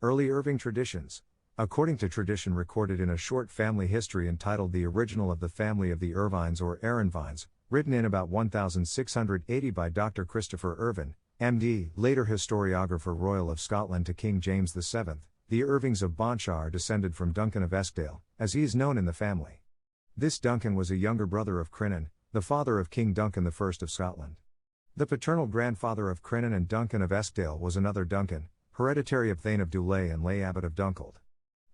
Early Irving traditions. According to tradition recorded in a short family history entitled The Original of the Family of the Irvines or Aaronvines, written in about 1680 by Dr. Christopher Irving, M.D., later historiographer royal of Scotland to King James VII, the Irvings of Bonshaw are descended from Duncan of Eskdale, as he is known in the family. This Duncan was a younger brother of Crinan, the father of King Duncan I of Scotland. The paternal grandfather of Crinan and Duncan of Eskdale was another Duncan, hereditary of Thane of Dulay and lay abbot of Dunkeld.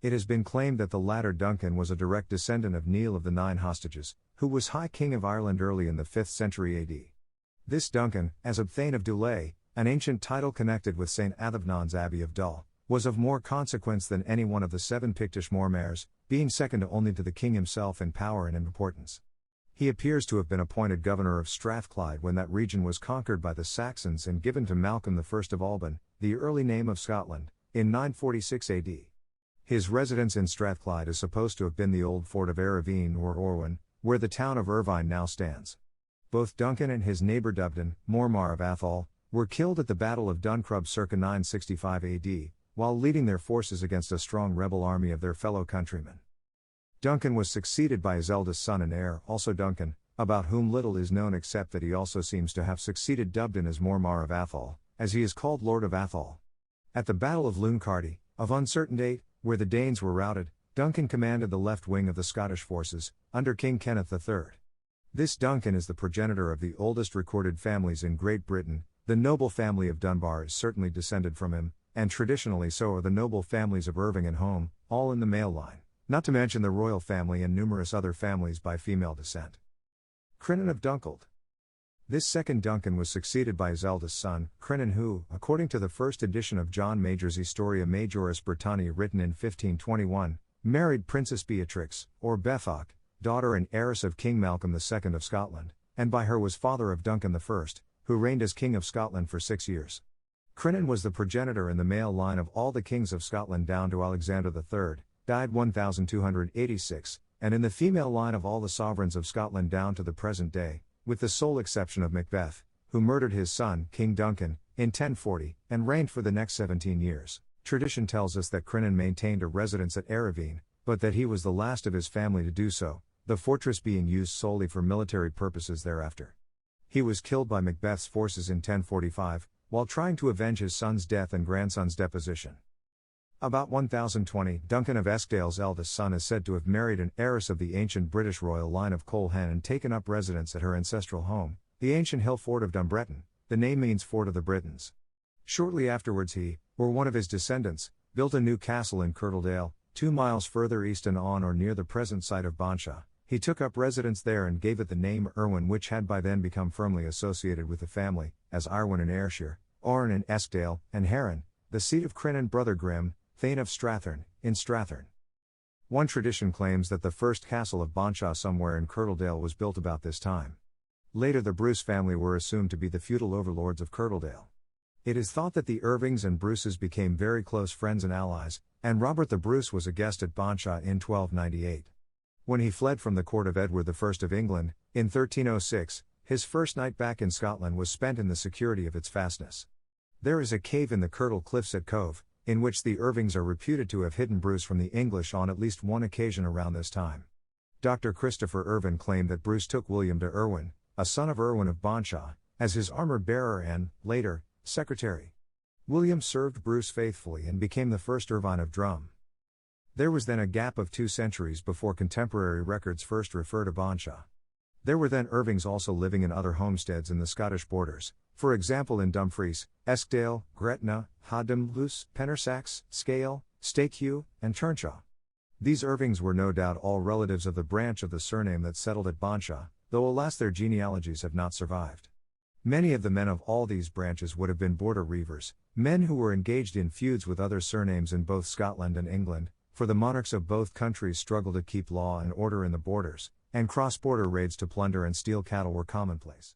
It has been claimed that the latter Duncan was a direct descendant of Neil of the Nine Hostages, who was High King of Ireland early in the 5th century AD. This Duncan, as of Thane of Dulay, an ancient title connected with St. Athavnon's Abbey of Dull, was of more consequence than any one of the 7 Pictish mormares, being second only to the king himself in power and in importance. He appears to have been appointed governor of Strathclyde when that region was conquered by the Saxons and given to Malcolm I of Alban, the early name of Scotland, in 946 AD. His residence in Strathclyde is supposed to have been the old fort of Irving or Orwin, where the town of Irvine now stands. Both Duncan and his neighbour Dubden, Mormar of Athol, were killed at the Battle of Duncrub circa 965 AD, while leading their forces against a strong rebel army of their fellow countrymen. Duncan was succeeded by his eldest son and heir, also Duncan, about whom little is known except that he also seems to have succeeded Dubden as Mormar of Athol, as he is called Lord of Athol. At the Battle of Luncardy, of uncertain date, where the Danes were routed, Duncan commanded the left wing of the Scottish forces, under King Kenneth III. This Duncan is the progenitor of the oldest recorded families in Great Britain. The noble family of Dunbar is certainly descended from him, and traditionally so are the noble families of Irving and Home, all in the male line, not to mention the royal family and numerous other families by female descent. Crinan of Dunkeld. This second Duncan was succeeded by his eldest son, Crinan, who, according to the first edition of John Major's Historia Majoris Britanniae written in 1521, married Princess Beatrix, or Bethoc, daughter and heiress of King Malcolm II of Scotland, and by her was father of Duncan I, who reigned as King of Scotland for 6 years. Crinan was the progenitor in the male line of all the kings of Scotland down to Alexander III, died 1286, and in the female line of all the sovereigns of Scotland down to the present day, with the sole exception of Macbeth, who murdered his son, King Duncan, in 1040, and reigned for the next 17 years. Tradition tells us that Crinan maintained a residence at Eravine, but that he was the last of his family to do so, the fortress being used solely for military purposes thereafter. He was killed by Macbeth's forces in 1045, while trying to avenge his son's death and grandson's deposition. About 1020, Duncan of Eskdale's eldest son is said to have married an heiress of the ancient British royal line of Colehenne and taken up residence at her ancestral home, the ancient hill fort of Dumbreton. The name means Fort of the Britons. Shortly afterwards he, or one of his descendants, built a new castle in Kirtledale, 2 miles further east and on or near the present site of Bonshaw. He took up residence there and gave it the name Irwin, which had by then become firmly associated with the family, as Irwin in Ayrshire, Oran in Eskdale, and Heron, the seat of Crinan brother Grim, Thane of Strathern, in Strathern. One tradition claims that the first castle of Bonshaw somewhere in Kirtledale was built about this time. Later the Bruce family were assumed to be the feudal overlords of Kirtledale. It is thought that the Irvings and Bruces became very close friends and allies, and Robert the Bruce was a guest at Bonshaw in 1298. When he fled from the court of Edward I of England, in 1306, his first night back in Scotland was spent in the security of its fastness. There is a cave in the Kirtle Cliffs at Cove, in which the Irvings are reputed to have hidden Bruce from the English on at least one occasion around this time. Dr. Christopher Irving claimed that Bruce took William de Irwin, a son of Irwin of Bonshaw, as his armor-bearer and, later, secretary. William served Bruce faithfully and became the first Irvine of Drum. There was then a gap of 2 centuries before contemporary records first refer to Bonshaw. There were then Irvings also living in other homesteads in the Scottish borders, for example in Dumfries, Eskdale, Gretna, Hadham, Luce, Pennersax, Scale, Stakehew, and Turnshaw. These Irvings were no doubt all relatives of the branch of the surname that settled at Bonshaw, though alas their genealogies have not survived. Many of the men of all these branches would have been border reivers, men who were engaged in feuds with other surnames in both Scotland and England, for the monarchs of both countries struggled to keep law and order in the borders, and cross-border raids to plunder and steal cattle were commonplace.